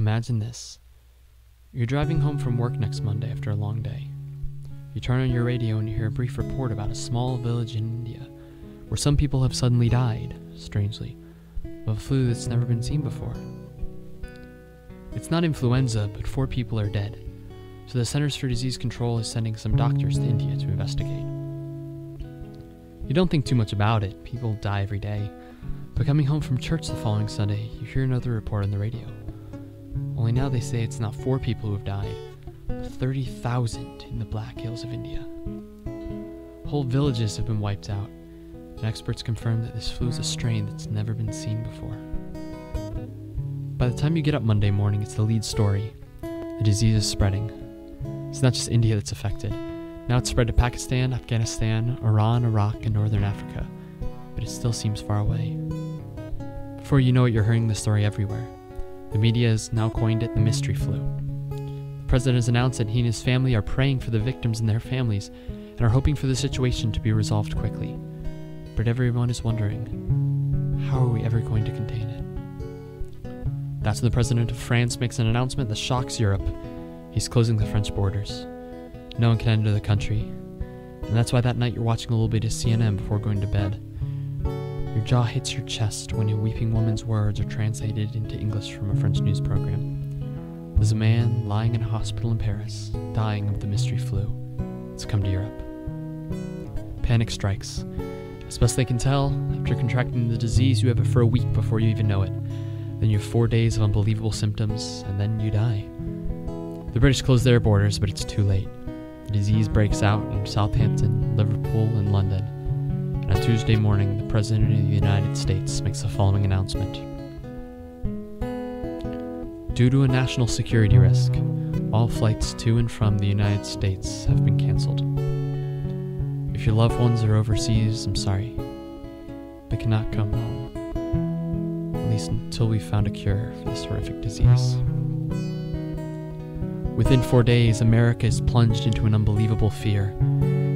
Imagine this. You're driving home from work next Monday after a long day. You turn on your radio and you hear a brief report about a small village in India where some people have suddenly died, strangely, of a flu that's never been seen before. It's not influenza, but 4 people are dead, so the Centers for Disease Control is sending some doctors to India to investigate. You don't think too much about it, people die every day, but coming home from church the following Sunday, you hear another report on the radio. Only now they say it's not 4 people who have died, but 30,000 in the Black Hills of India. Whole villages have been wiped out, and experts confirm that this flu is a strain that's never been seen before. By the time you get up Monday morning, it's the lead story. The disease is spreading. It's not just India that's affected. Now it's spread to Pakistan, Afghanistan, Iran, Iraq, and Northern Africa, but it still seems far away. Before you know it, you're hearing the story everywhere. The media has now coined it the mystery flu. The president has announced that he and his family are praying for the victims and their families and are hoping for the situation to be resolved quickly. But everyone is wondering, how are we ever going to contain it? That's when the president of France makes an announcement that shocks Europe. He's closing the French borders. No one can enter the country. And that's why that night you're watching a little bit of CNN before going to bed. Your jaw hits your chest when a weeping woman's words are translated into English from a French news program. There's a man lying in a hospital in Paris, dying of the mystery flu. It's come to Europe. Panic strikes. As best they can tell, after contracting the disease, you have it for a week before you even know it. Then you have 4 days of unbelievable symptoms, and then you die. The British close their borders, but it's too late. The disease breaks out in Southampton, Liverpool, and London. And on Tuesday morning, the President of the United States makes the following announcement. Due to a national security risk, all flights to and from the United States have been canceled. If your loved ones are overseas, I'm sorry. They cannot come home. At least until we've found a cure for this horrific disease. Within 4 days, America is plunged into an unbelievable fear.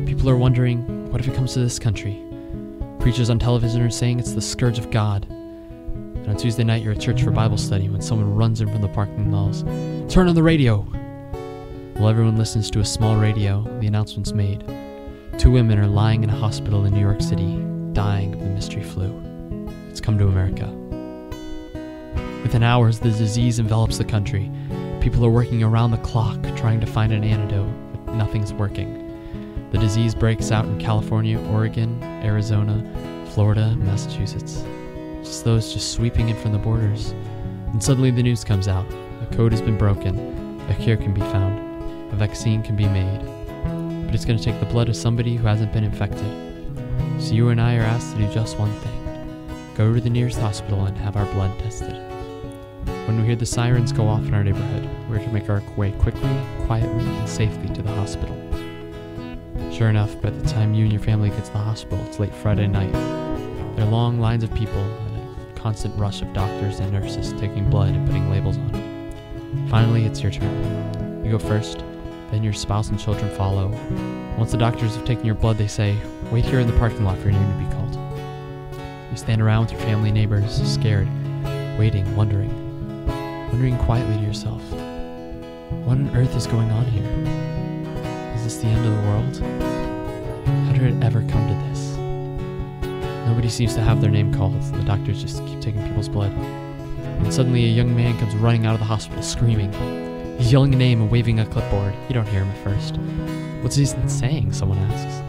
People are wondering, what if it comes to this country? Preachers on television are saying it's the scourge of God. And on Tuesday night, you're at church for Bible study when someone runs in from the parking and yells, "Turn on the radio!" While everyone listens to a small radio, the announcement's made. 2 women are lying in a hospital in New York City, dying of the mystery flu. It's come to America. Within hours, the disease envelops the country. People are working around the clock trying to find an antidote, but nothing's working. The disease breaks out in California, Oregon, Arizona, Florida, Massachusetts. Just those just sweeping in from the borders. And suddenly the news comes out. A code has been broken. A cure can be found. A vaccine can be made. But it's going to take the blood of somebody who hasn't been infected. So you and I are asked to do just one thing. Go to the nearest hospital and have our blood tested. When we hear the sirens go off in our neighborhood, we're to make our way quickly, quietly, and safely to the hospital. Sure enough, by the time you and your family get to the hospital, it's late Friday night. There are long lines of people and a constant rush of doctors and nurses taking blood and putting labels on it. Finally, it's your turn. You go first, then your spouse and children follow. Once the doctors have taken your blood, they say, "Wait here in the parking lot for your name to be called." You stand around with your family and neighbors, scared, waiting, wondering quietly to yourself, what on earth is going on here? Is this the end of the world? How did it ever come to this? Nobody seems to have their name called. The doctors just keep taking people's blood. And suddenly a young man comes running out of the hospital screaming. He's yelling a name and waving a clipboard. You don't hear him at first. What's he saying? Someone asks.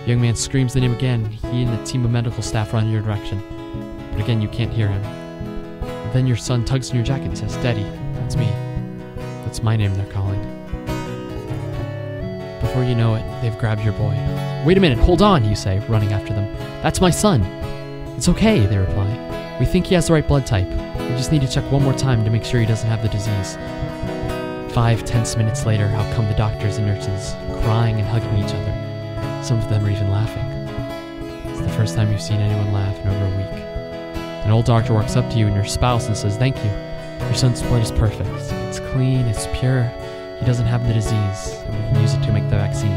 The young man screams the name again. He and a team of medical staff run in your direction. But again, you can't hear him. Then your son tugs on your jacket and says, "Daddy, that's me. That's my name they're calling." Before you know it, they've grabbed your boy. "Wait a minute, hold on," you say, running after them. "That's my son." "It's okay," they reply. "We think he has the right blood type. We just need to check one more time to make sure he doesn't have the disease." 5 tense minutes later, out come the doctors and nurses, crying and hugging each other. Some of them are even laughing. It's the first time you've seen anyone laugh in over a week. An old doctor walks up to you and your spouse and says, "Thank you. Your son's blood is perfect. It's clean, it's pure. He doesn't have the disease, and we can use it to make the vaccine."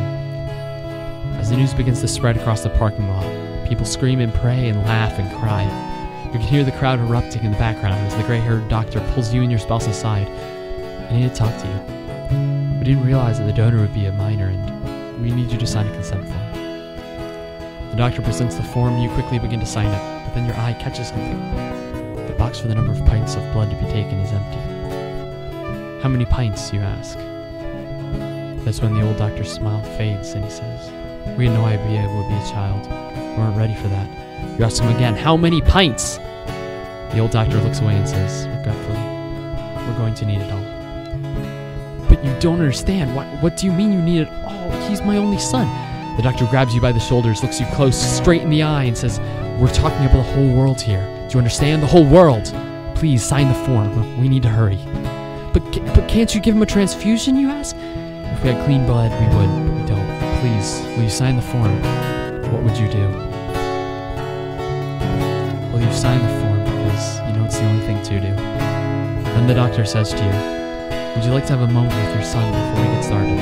As the news begins to spread across the parking lot, people scream and pray and laugh and cry. You can hear the crowd erupting in the background as the gray-haired doctor pulls you and your spouse aside. I need to talk to you. We didn't realize that the donor would be a minor, and we need you to sign a consent form. The doctor presents the form. You quickly begin to sign it, but then your eye catches something. The box for the number of pints of blood to be taken is empty. How many pints, you ask? That's when the old doctor's smile fades and he says, we had no idea it would be a child. We weren't ready for that. You ask him again, how many pints? The old doctor looks away and says, regretfully, we're going to need it all. But you don't understand. What do you mean you need it all? He's my only son. The doctor grabs you by the shoulders, looks you close, straight in the eye, and says, we're talking about the whole world here. Do you understand? The whole world. Please sign the form. We need to hurry. But can't you give him a transfusion, you ask? If we had clean blood, we would, but we don't. Please, will you sign the form? What would you do? Well, you sign the form because you know it's the only thing to do. Then the doctor says to you, would you like to have a moment with your son before we get started?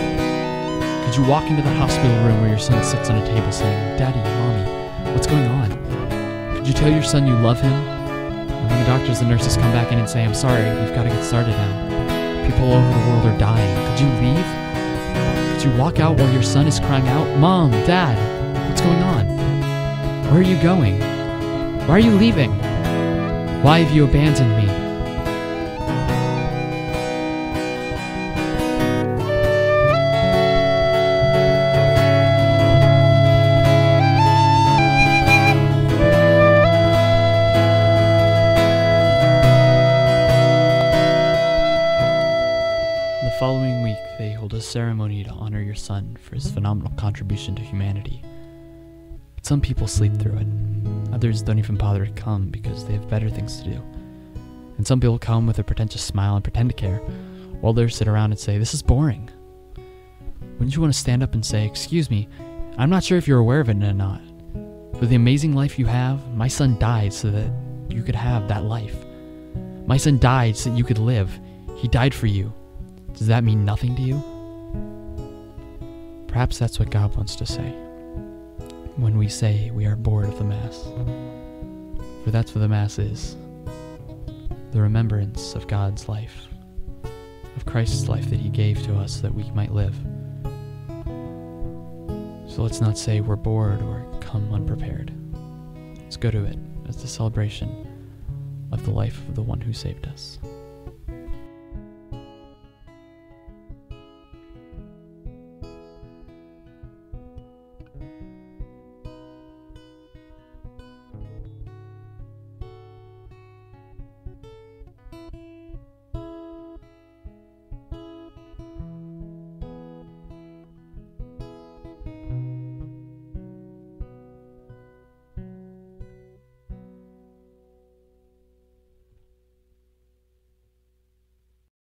Could you walk into the hospital room where your son sits on a table saying, Daddy, Mommy, what's going on? Could you tell your son you love him? And when the doctors and nurses come back in and say, I'm sorry, we've got to get started now. People all over the world are dying. Could you leave? Could you walk out while your son is crying out, Mom, Dad, what's going on? Where are you going? Why are you leaving? Why have you abandoned me? The following week, they hold a ceremony to honor your son for his phenomenal contribution to humanity. But some people sleep through it. Others don't even bother to come because they have better things to do. And some people come with a pretentious smile and pretend to care, while others sit around and say, this is boring. Wouldn't you want to stand up and say, excuse me, I'm not sure if you're aware of it or not, but the amazing life you have, my son died so that you could have that life. My son died so that you could live. He died for you. Does that mean nothing to you? Perhaps that's what God wants to say when we say we are bored of the Mass. For that's what the Mass is. The remembrance of God's life, of Christ's life that He gave to us so that we might live. So let's not say we're bored or come unprepared. Let's go to it as the celebration of the life of the one who saved us.